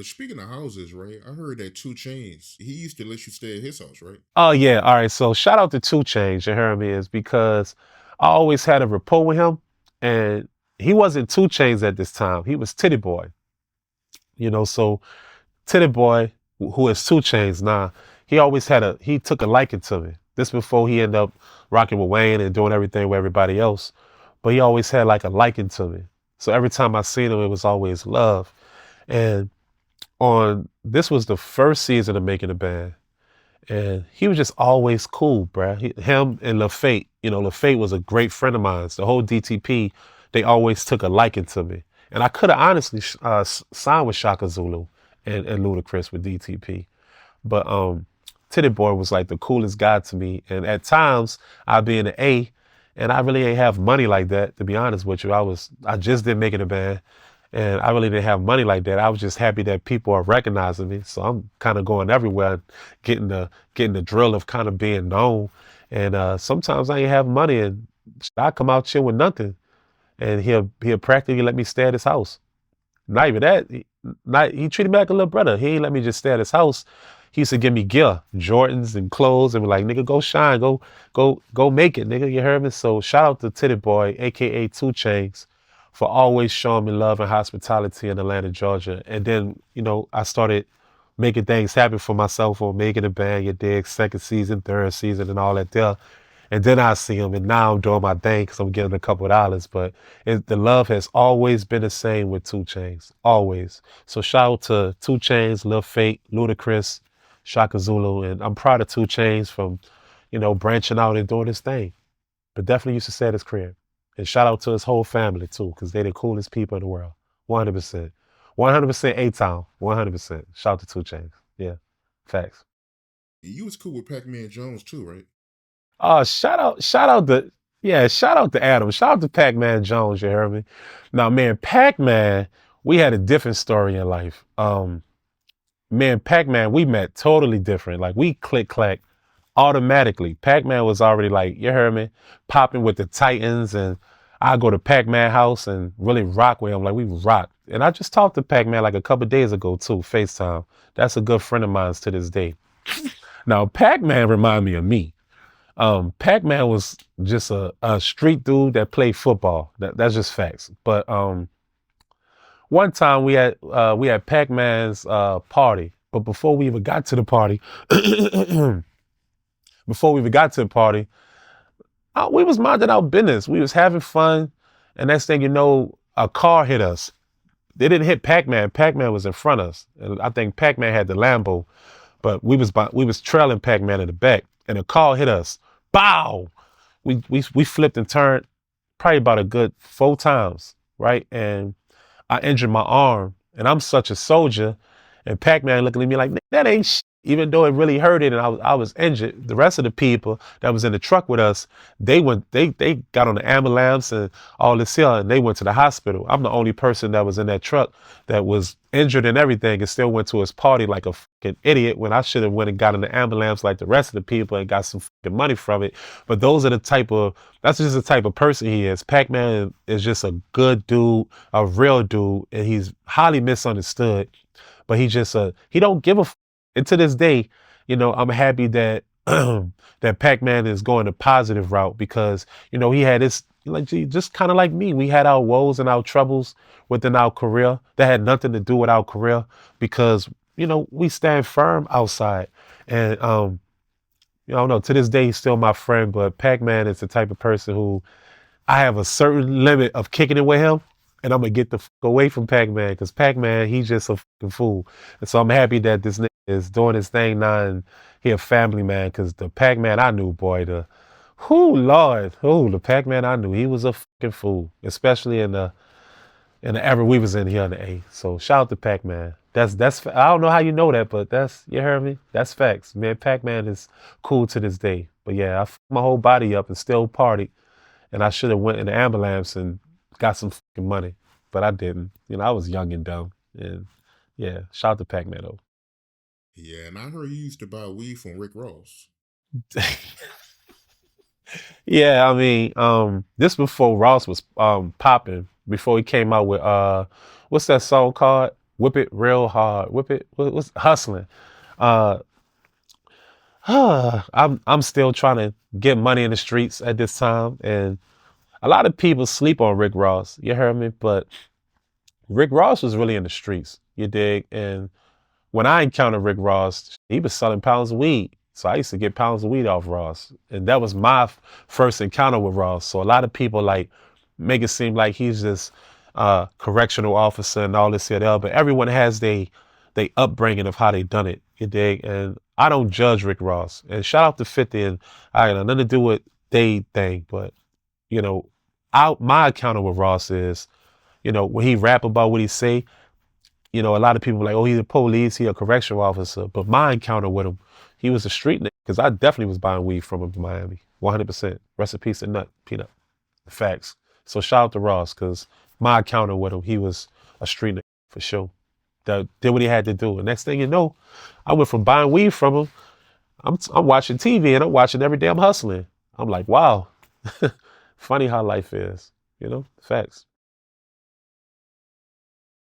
But speaking of houses, right? I heard that Two Chains, he used to let you stay at his house, right? Oh yeah, all right. So shout out to Two Chainz, you hear me, is because I always had a rapport with him, and he wasn't Two Chainz at this time. He was Titty Boy, So Titty Boy, who is Two Chainz now, he took a liking to me. This before he ended up rocking with Wayne and doing everything with everybody else, but he always had like a liking to me. So every time I seen him, it was always love. And on this was the first season of making a band. And he was just always cool, bruh. Him and LaFate, LaFate was a great friend of mine. The whole DTP, they always took a liking to me. And I could have honestly signed with Shaka Zulu and Ludacris with DTP. But Titty Boy was like the coolest guy to me. And at times, I'd be in the A, and I really ain't have money like that, to be honest with you. I just didn't make it a band. And I really didn't have money like that. I was just happy that people are recognizing me. So I'm kind of going everywhere, getting the drill of kind of being known. And sometimes I ain't have money, and I come out here with nothing, and he'll practically let me stay at his house. Not even that. He treated me like a little brother. He ain't let me just stay at his house. He used to give me gear, Jordans and clothes, and be like, nigga, go shine, go make it, nigga. You heard me? So shout out to Titty Boy, aka Two Chainz, for always showing me love and hospitality in Atlanta, Georgia. And then, I started making things happen for myself or making a band, you dig, second season, third season, and all that there. And then I see him, and now I'm doing my thing because I'm getting a couple of dollars. But the love has always been the same with Two Chainz, always. So shout out to Two Chainz, Lil Fate, Ludacris, Shaka Zulu, and I'm proud of Two Chainz from, branching out and doing his thing. But definitely used to stay at his crib. And shout out to his whole family too, because they the coolest people in the world. 100%. 100% A-Town. 100%. Shout out to Two Chainz. Yeah. Facts. You was cool with Pac-Man Jones too, right? Shout out to Adam. Shout out to Pacman Jones, you heard me? Now, man, Pac-Man, we had a different story in life. Man, Pac-Man, we met totally different. Like we click clack automatically. Pac-Man was already like, you heard me, popping with the Titans, and I go to Pac-Man house and really rock with him. Like we rock. And I just talked to Pac-Man like a couple days ago too, FaceTime. That's a good friend of mine to this day. Now, Pac-Man remind me of me. Pac-Man was just a street dude that played football. That's just facts. But one time we had Pac-Man's party, but before we even got to the party, we was minding our business. We was having fun, and next thing you know, a car hit us. They didn't hit Pac-Man. Pac-Man was in front of us, and I think Pac-Man had the Lambo, but we was trailing Pac-Man in the back, and a car hit us. Bow! We flipped and turned probably about a good 4 times, right? And I injured my arm, and I'm such a soldier. And Pac-Man looking at me like, that ain't shit. Even though it really hurted and I was injured, the rest of the people that was in the truck with us, they got on the ambulance and all this here, and they went to the hospital. I'm the only person that was in that truck that was injured and everything and still went to his party like a fucking idiot when I should have went and got in the ambulance like the rest of the people and got some fucking money from it. But that's just the type of person he is. Pac-Man is just a good dude, a real dude, and he's highly misunderstood. But he don't give a and to this day, I'm happy that that Pac-Man is going a positive route because, he had this like just kind of like me. We had our woes and our troubles within our career that had nothing to do with our career because, we stand firm outside. And I don't know, to this day he's still my friend, but Pac-Man is the type of person who I have a certain limit of kicking it with him, and I'm gonna get the fuck away from Pac-Man because Pac-Man, he's just a fucking fool. And so I'm happy that this nigga is doing his thing now and he a family man because the Pac-Man I knew, boy, the Pac-Man I knew, he was a fucking fool, especially in the era we was in here in the A. So shout out to Pac-Man. I don't know how you know that, but you heard me? That's facts. Man, Pac-Man is cool to this day. But yeah, I fucked my whole body up and still partied, and I should have went in the ambulance and got some fucking money, but I didn't. I was young and dumb. And yeah, shout out to Pac-Man though. Yeah, and I heard you used to buy weed from Rick Ross. Yeah, I mean, this before Ross was popping, before he came out with what's that song called? whip it real hard, whip it. What's hustling? Uh, I'm still trying to get money in the streets at this time, and a lot of people sleep on Rick Ross. You heard me, but Rick Ross was really in the streets. You dig? And when I encountered Rick Ross, he was selling pounds of weed. So I used to get pounds of weed off Ross. And that was my first encounter with Ross. So a lot of people like make it seem like he's this correctional officer and all this here and that, but everyone has they upbringing of how they done it. You dig? And I don't judge Rick Ross. And shout out to 50, and I got nothing to do with they thing, but you know, my encounter with Ross is, when he rap about what he say, a lot of people are like, oh, he's a police, he a correctional officer. But my encounter with him, he was a street nigga, because I definitely was buying weed from him in Miami, 100%. Rest in peace and nut, peanut. Facts. So shout out to Ross, because my encounter with him, he was a street nigga for sure. That did what he had to do. And next thing you know, I went from buying weed from him, I'm watching TV and I'm watching every day I'm hustling. I'm like, wow. Funny how life is, facts.